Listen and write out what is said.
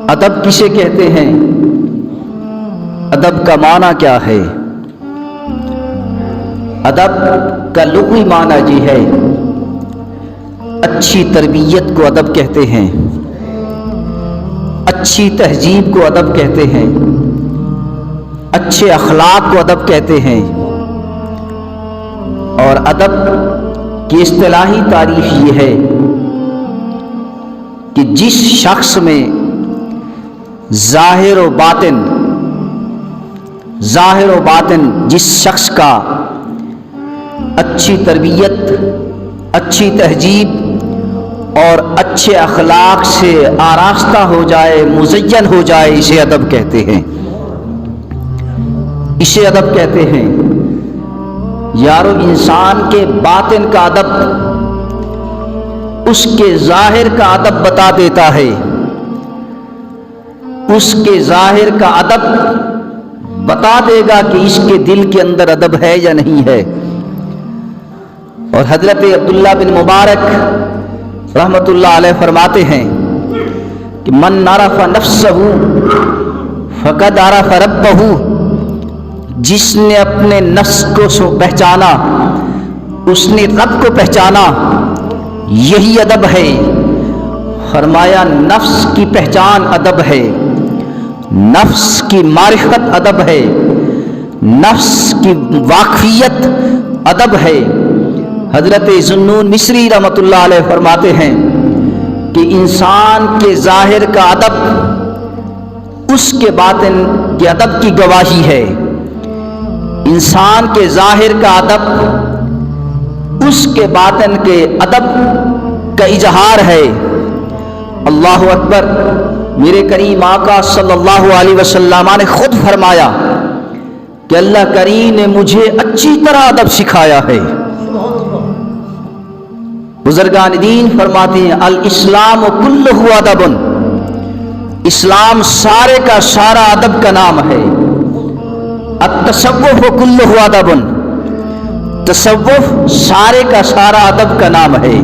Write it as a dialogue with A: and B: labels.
A: ادب کسے کہتے ہیں؟ ادب کا معنی کیا ہے؟ ادب کا لغوی معنی جی ہے اچھی تربیت کو ادب کہتے ہیں، اچھی تہذیب کو ادب کہتے ہیں، اچھے اخلاق کو ادب کہتے ہیں۔ اور ادب کی اصطلاحی تعریف یہ ہے کہ جس شخص میں ظاہر و باطن جس شخص کا اچھی تربیت، اچھی تہذیب اور اچھے اخلاق سے آراستہ ہو جائے، مزین ہو جائے، اسے ادب کہتے ہیں، اسے ادب کہتے ہیں۔ یارو انسان کے باطن کا ادب اس کے ظاہر کا ادب بتا دیتا ہے، اس کے ظاہر کا ادب بتا دے گا کہ اس کے دل کے اندر ادب ہے یا نہیں ہے۔ اور حضرت عبداللہ بن مبارک رحمۃ اللہ علیہ فرماتے ہیں کہ من عرف نفسہ فقد عرف ربہ، جس نے اپنے نفس کو پہچانا اس نے رب کو پہچانا، یہی ادب ہے۔ فرمایا نفس کی پہچان ادب ہے، نفس کی معرفت ادب ہے، نفس کی واقفیت ادب ہے۔ حضرت ذوالنون مصری رحمۃ اللہ علیہ فرماتے ہیں کہ انسان کے ظاہر کا ادب اس کے باطن کے ادب کی گواہی ہے، انسان کے ظاہر کا ادب اس کے باطن کے ادب کا اظہار ہے۔ اللہ اکبر۔ میرے کریم آقا صلی اللہ علیہ وسلم نے خود فرمایا کہ اللہ کریم نے مجھے اچھی طرح ادب سکھایا ہے۔ بزرگان دین فرماتے ہیں الاسلام کلہ ادب، اسلام سارے کا سارا ادب کا نام ہے۔ التصوف کلہ ادب، تصوف سارے کا سارا ادب کا نام ہے۔